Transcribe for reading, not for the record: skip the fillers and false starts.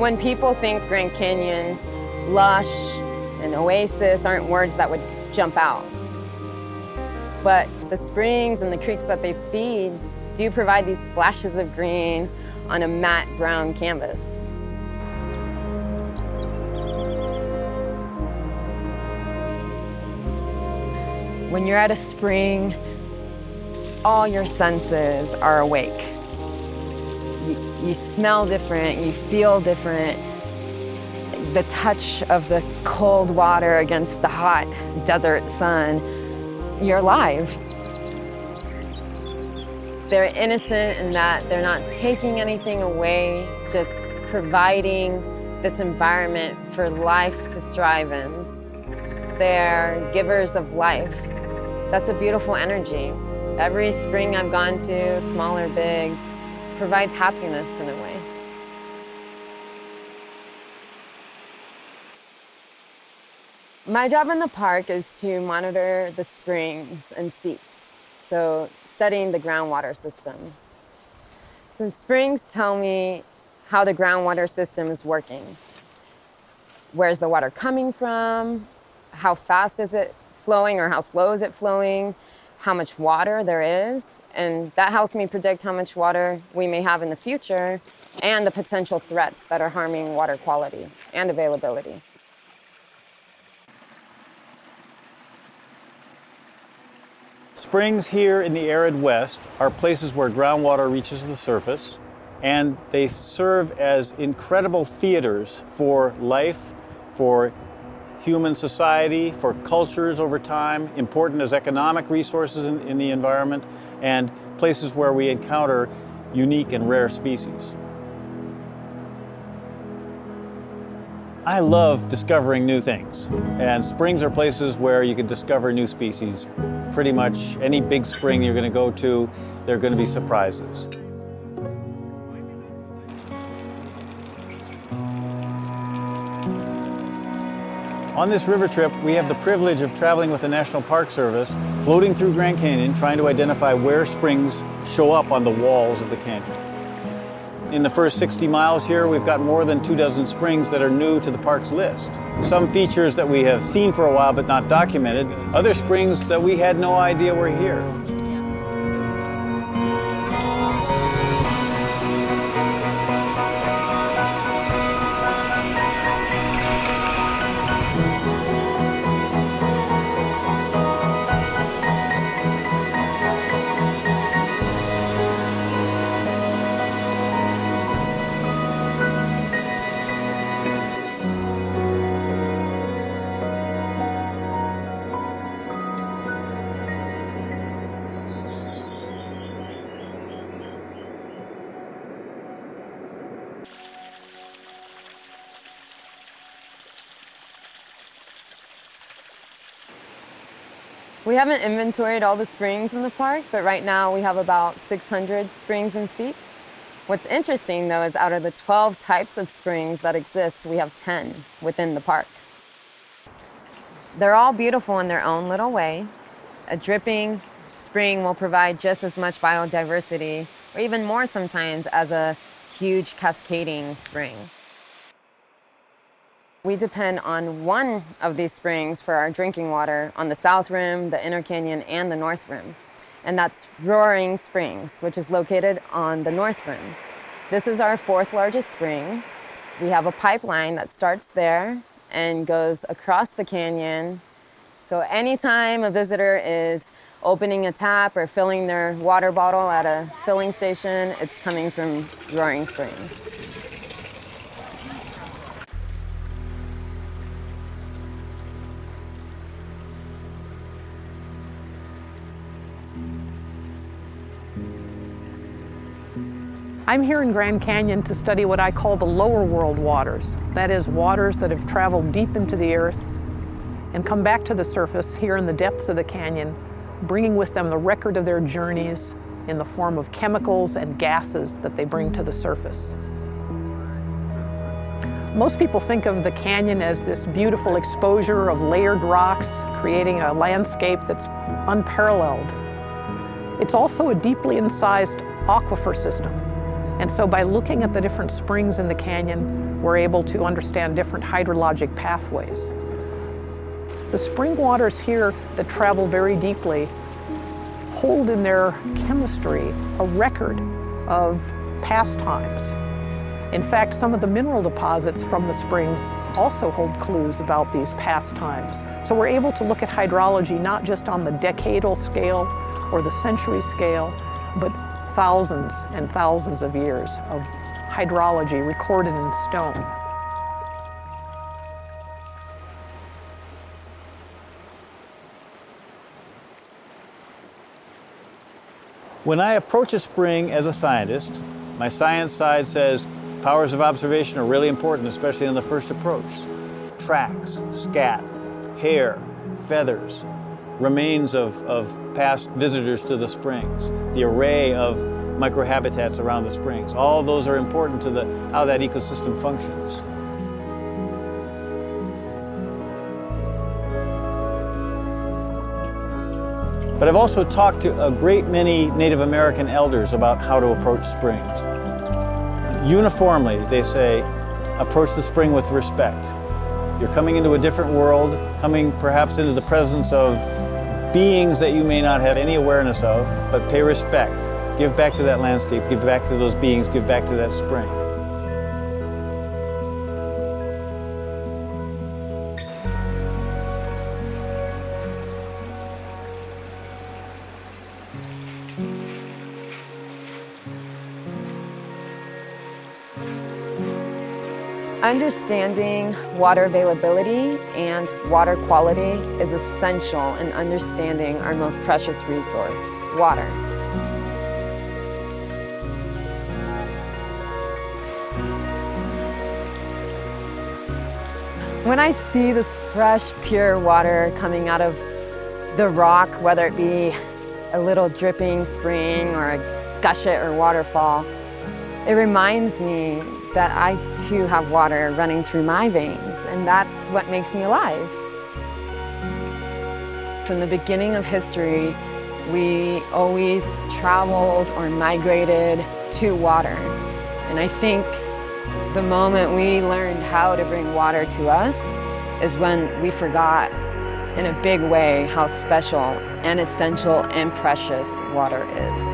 When people think Grand Canyon, lush and oasis aren't words that would jump out. But the springs and the creeks that they feed do provide these splashes of green on a matte brown canvas. When you're at a spring, all your senses are awake. You smell different, you feel different. The touch of the cold water against the hot desert sun, you're alive. They're innocent in that they're not taking anything away, just providing this environment for life to strive in. They're givers of life. That's a beautiful energy. Every spring I've gone to, small or big, provides happiness in a way. My job in the park is to monitor the springs and seeps, so studying the groundwater system. So springs tell me how the groundwater system is working. Where's the water coming from? How fast is it flowing or how slow is it flowing? How much water there is, and that helps me predict how much water we may have in the future and the potential threats that are harming water quality and availability. Springs here in the arid West are places where groundwater reaches the surface, and they serve as incredible theaters for life, for human society, for cultures over time, important as economic resources in the environment, and places where we encounter unique and rare species. I love discovering new things, and springs are places where you can discover new species. Pretty much any big spring you're going to go to, there are going to be surprises. On this river trip, we have the privilege of traveling with the National Park Service, floating through Grand Canyon, trying to identify where springs show up on the walls of the canyon. In the first 60 miles here, we've got more than 24 springs that are new to the park's list. Some features that we have seen for a while but not documented, other springs that we had no idea were here. We haven't inventoried all the springs in the park, but right now we have about 600 springs and seeps. What's interesting though is out of the 12 types of springs that exist, we have 10 within the park. They're all beautiful in their own little way. A dripping spring will provide just as much biodiversity, or even more sometimes, as a huge cascading spring. We depend on one of these springs for our drinking water on the South Rim, the Inner Canyon, and the North Rim. And that's Roaring Springs, which is located on the North Rim. This is our 4th largest spring. We have a pipeline that starts there and goes across the canyon. So anytime a visitor is opening a tap or filling their water bottle at a filling station, it's coming from Roaring Springs. I'm here in Grand Canyon to study what I call the lower world waters. That is, waters that have traveled deep into the earth and come back to the surface here in the depths of the canyon, bringing with them the record of their journeys in the form of chemicals and gases that they bring to the surface. Most people think of the canyon as this beautiful exposure of layered rocks, creating a landscape that's unparalleled. It's also a deeply incised aquifer system. And so by looking at the different springs in the canyon, we're able to understand different hydrologic pathways. The spring waters here that travel very deeply hold in their chemistry a record of past times. In fact, some of the mineral deposits from the springs also hold clues about these past times. So we're able to look at hydrology not just on the decadal scale or the century scale, but thousands and thousands of years of hydrology recorded in stone. When I approach a spring as a scientist, my science side says powers of observation are really important, especially on the first approach. Tracks, scat, hair, feathers, remains of past visitors to the springs, the array of microhabitats around the springs. All those are important to how that ecosystem functions. But I've also talked to a great many Native American elders about how to approach springs. Uniformly, they say, approach the spring with respect. You're coming into a different world, coming perhaps into the presence of beings that you may not have any awareness of, but pay respect. Give back to that landscape, give back to those beings, give back to that spring. Understanding water availability and water quality is essential in understanding our most precious resource, water. When I see this fresh, pure water coming out of the rock, whether it be a little dripping spring or a gushlet or waterfall, it reminds me that I too have water running through my veins, and that's what makes me alive. From the beginning of history, we always traveled or migrated to water. And I think the moment we learned how to bring water to us is when we forgot in a big way how special and essential and precious water is.